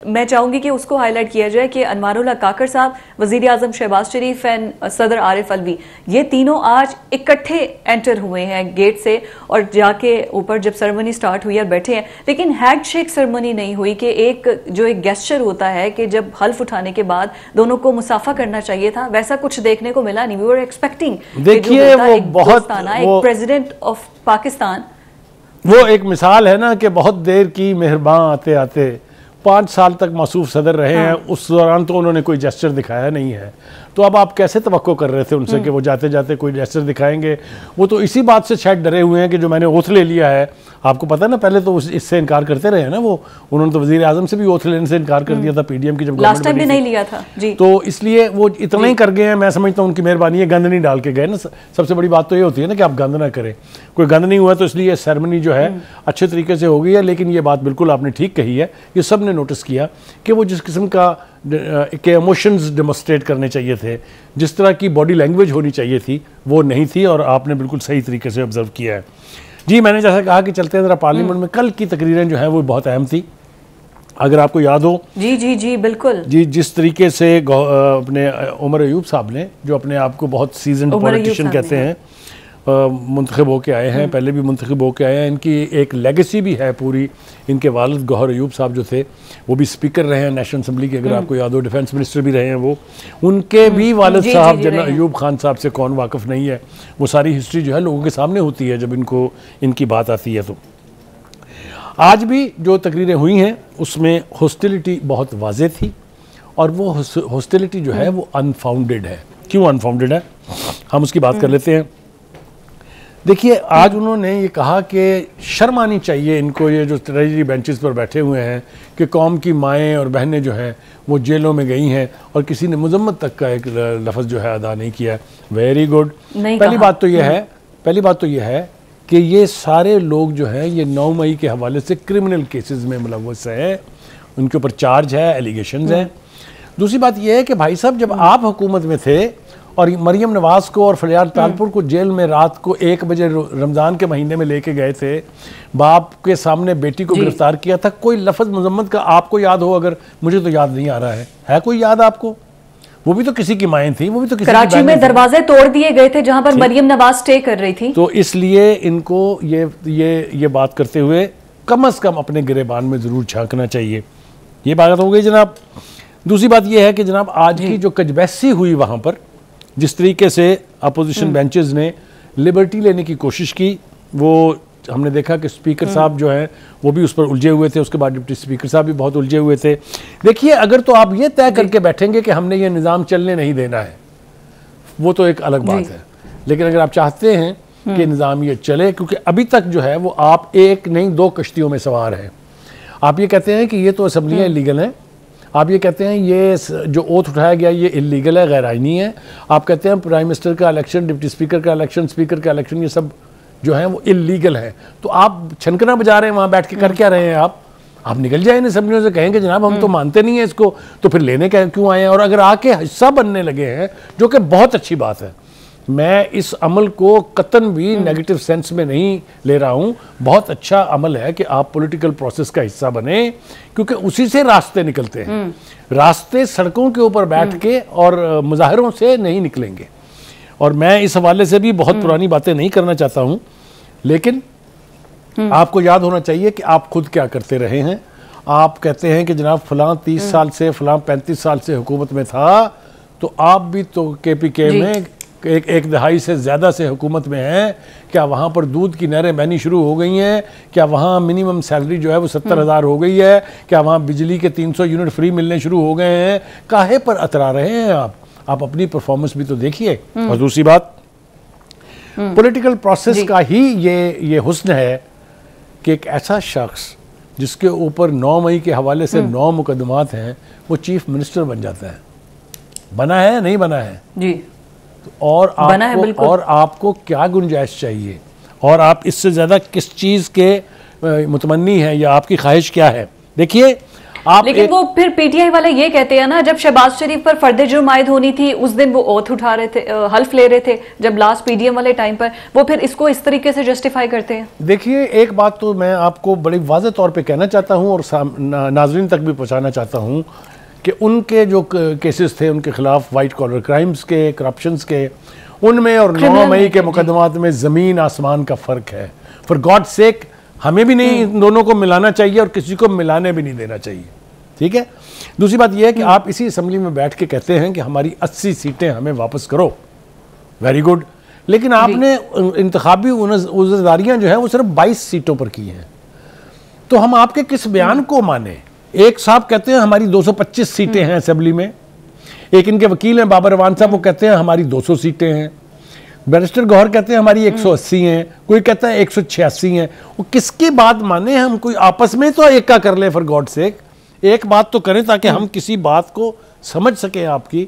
मैं चाहूंगी कि उसको हाईलाइट किया जाए कि अनवारुल्लाह काकर साहब, वजीर आजम शहबाज शरीफ एंड सदर आरिफ अलवी, ये तीनों आज इकट्ठे एंटर हुए हैं गेट से और जाके ऊपर जब सेरेमनी स्टार्ट हुई और बैठे हैं। लेकिन हैंडशेक सेरेमनी नहीं हुई कि एक गेस्चर होता है कि जब हल्फ उठाने के बाद दोनों को मुसाफा करना चाहिए था, वैसा कुछ देखने को मिला नहीं। वी वर एक्सपेक्टिंग, देखिए वो बहुत एक प्रेसिडेंट ऑफ पाकिस्तान, वो एक मिसाल है ना कि बहुत देर की मेहरबान आते आते 5 साल तक मौसूफ सदर रहे हैं। उस दौरान तो उन्होंने कोई जेस्चर दिखाया नहीं है, तो अब आप कैसे तवक्को कर रहे थे उनसे कि वो जाते जाते कोई जेस्चर दिखाएंगे? वो तो इसी बात से शायद डरे हुए हैं कि जो मैंने ओथ ले लिया है, आपको पता है ना, पहले तो इससे इनकार करते रहे हैं ना वो, उन्होंने तो वजीर आजम से भी ओथ लेने से इनकार कर दिया था पीडीएम की जब लास्ट टाइम भी नहीं लिया था जी। तो इसलिए वो इतना ही कर गए हैं। मैं समझता हूँ उनकी मेहरबानी है, गंद नहीं डाल के गए ना। सबसे बड़ी बात तो ये होती है ना कि आप गंद ना करें, कोई गंद नहीं हुआ, तो इसलिए सेरेमनी जो है अच्छे तरीके से हो गई है। लेकिन ये बात बिल्कुल आपने ठीक कही है, ये सब ने नोटिस किया कि वो जिस किस्म का के इमोशंस डेमोस्ट्रेट करने चाहिए थे, जिस तरह की बॉडी लैंग्वेज होनी चाहिए थी, वो नहीं थी, और आपने बिल्कुल सही तरीके से ऑब्जर्व किया है जी। मैंने जैसा कहा कि चलते हैं ज़रा पार्लियामेंट में, कल की तकरीरें जो हैं वो बहुत अहम थी, अगर आपको याद हो। जी जी जी बिल्कुल जी। जिस तरीके से अपने उमर अयूब साहब ने, जो अपने आप को बहुत सीजन्ड पॉलिटिशियन कहते हैं, मुंतखब होके आए हैं, पहले भी मुंतखब होके आए हैं, इनकी एक लेगेसी भी है पूरी। इनके वालिद गौहर अयूब साहब जो थे वो भी स्पीकर रहे हैं नेशनल असम्बली के, अगर आपको याद हो, डिफेंस मिनिस्टर भी रहे हैं वो। उनके भी वालिद साहब जनरल अयूब खान साहब से कौन वाकिफ़ नहीं है? वो सारी हिस्ट्री जो है लोगों के सामने होती है जब इनको इनकी बात आती है। तो आज भी जो तकरीरें हुई हैं उसमें हॉस्टिलिटी बहुत वाज़ेह थी, और वो हॉस्टिलिटी जो है वो अनफाउंडेड है। क्यों अनफाउंडेड है, हम उसकी बात कर लेते हैं। देखिए, आज उन्होंने ये कहा कि शर्म आनी चाहिए इनको, ये जो ट्रेजरी बेंचेस पर बैठे हुए हैं, कि कौम की माएँ और बहनें जो हैं वो जेलों में गई हैं और किसी ने मुजम्मत तक का एक लफ्ज़ जो है अदा नहीं किया। Very good. पहली बात तो ये है कि ये सारे लोग जो हैं ये 9 मई के हवाले से क्रिमिनल केसेस में मुलव्वस हैं, उनके ऊपर चार्ज है, एलिगेशंस हैं। दूसरी बात यह है कि भाई साहब, जब आप हुकूमत में थे और मरियम नवाज को और फरियाद तालपुर को जेल में रात को 1 बजे रमज़ान के महीने में लेके गए थे, बाप के सामने बेटी को गिरफ्तार किया था, कोई लफ्ज़ मुजम्मत का आपको याद हो? अगर मुझे तो याद नहीं आ रहा है कोई याद आपको? वो भी तो किसी की माएँ थी, वो भी तो किसी कराची में दरवाजे तोड़ दिए गए थे जहां पर मरियम नवाज स्टे कर रही थी। तो इसलिए इनको ये बात करते हुए कम से कम अपने गिरेबान में ज़रूर झांकना चाहिए। ये बात हो गई जनाब। दूसरी बात यह है कि जनाब आज की जो कजबैसी हुई वहाँ पर, जिस तरीके से अपोजिशन बेंचेस ने लिबर्टी लेने की कोशिश की, वो हमने देखा कि स्पीकर साहब जो हैं वो भी उस पर उलझे हुए थे, उसके बाद डिप्टी स्पीकर साहब भी बहुत उलझे हुए थे। देखिए, अगर तो आप ये तय करके बैठेंगे कि हमने ये निज़ाम चलने नहीं देना है, वो तो एक अलग बात है। लेकिन अगर आप चाहते हैं कि निज़ाम ये चले, क्योंकि अभी तक जो है वो आप एक नहीं 2 कश्तियों में सवार हैं। आप ये कहते हैं कि ये तो असम्बलियाँ इलीगल हैं, आप ये कहते हैं ये जो ओथ उठाया गया ये इलीगल है, गैर आईनी है। आप कहते हैं प्राइम मिनिस्टर का इलेक्शन, डिप्टी स्पीकर का इलेक्शन, स्पीकर का इलेक्शन, ये सब जो है वो इलीगल है। तो आप छनकना बजा रहे हैं वहाँ बैठ के, कर क्या रहे हैं आप निकल जाए इन असम्बलियों से, कहेंगे जनाब हम तो मानते नहीं है इसको, तो फिर लेने क्यों आए हैं? और अगर आके हिस्सा बनने लगे हैं, जो कि बहुत अच्छी बात है, मैं इस अमल को कतन भी नेगेटिव सेंस में नहीं ले रहा हूँ, बहुत अच्छा अमल है कि आप पॉलिटिकल प्रोसेस का हिस्सा बने, क्योंकि उसी से रास्ते निकलते हैं। रास्ते सड़कों के ऊपर बैठ के और मुजाहरों से नहीं निकलेंगे। और मैं इस हवाले से भी बहुत पुरानी बातें नहीं करना चाहता हूँ, लेकिन आपको याद होना चाहिए कि आप खुद क्या करते रहे हैं। आप कहते हैं कि जनाब फलां 30 साल से, फलां 35 साल से हुकूमत में था, तो आप भी तो KPK में एक दहाई से ज़्यादा से हुकूमत में हैं। क्या वहाँ पर दूध की नहरें बहनी शुरू हो गई हैं? क्या वहाँ मिनिमम सैलरी जो है वो 70,000 हो गई है? क्या वहाँ बिजली के 300 यूनिट फ्री मिलने शुरू हो गए हैं? काहे पर अतरा रहे हैं आप अपनी परफॉर्मेंस भी तो देखिए। और दूसरी बात, पॉलिटिकल प्रोसेस का ही ये हुस्न है कि एक ऐसा शख्स जिसके ऊपर 9 मई के हवाले से 9 मुकदमात हैं, वो चीफ मिनिस्टर बन जाता है। बना है, नहीं बना है जी, और आपको क्या गुंजाइश चाहिए, और आप इससे ज़्यादा किस चीज़ के मुतमन्नी हैं, या आपकी ख्वाहिश क्या है? देखिए, आप लेकिन वो फिर पीटीआई वाले ये कहते हैं ना, जब शहबाज शरीफ पर फर्द जुर्म आयद होनी थी उस दिन वो ओथ उठा रहे थे, हल्फ ले रहे थे जब लास्ट पीडीएम वाले टाइम पर, वो फिर इसको इस तरीके से जस्टिफाई करते हैं। देखिए, एक बात तो मैं आपको बड़ी वाज़ेह तौर पे कहना चाहता हूं और नाजरीन तक भी पहुंचाना चाहता हूं कि उनके जो केसेस थे उनके खिलाफ, वाइट कॉलर क्राइम्स के, करप्शंस के, उनमें और 9 मई के मुकदमात में ज़मीन आसमान का फ़र्क है। फॉर गॉड सेक, हमें भी नहीं इन दोनों को मिलाना चाहिए और किसी को मिलाने भी नहीं देना चाहिए, ठीक है। दूसरी बात यह है कि आप इसी असम्बली में बैठ के कहते हैं कि हमारी 80 सीटें हमें वापस करो, वेरी गुड, लेकिन आपने इंतखाबी उज़्ज़दारियां जो है वो सिर्फ 22 सीटों पर की हैं। तो हम आपके किस बयान को माने? एक साहब कहते हैं हमारी 225 सीटें हैं असेंबली में, एक इनके वकील हैं बाबर अवान साहब, वो कहते हैं हमारी 200 सीटें हैं, बैरिस्टर गौहर कहते हैं हमारी 180 हैं, कोई कहता है 186 हैं। वो किसकी बात माने हम? कोई आपस में तो एक का कर ले, फॉर गॉड सेक एक बात तो करें ताकि हम किसी बात को समझ सकें आपकी।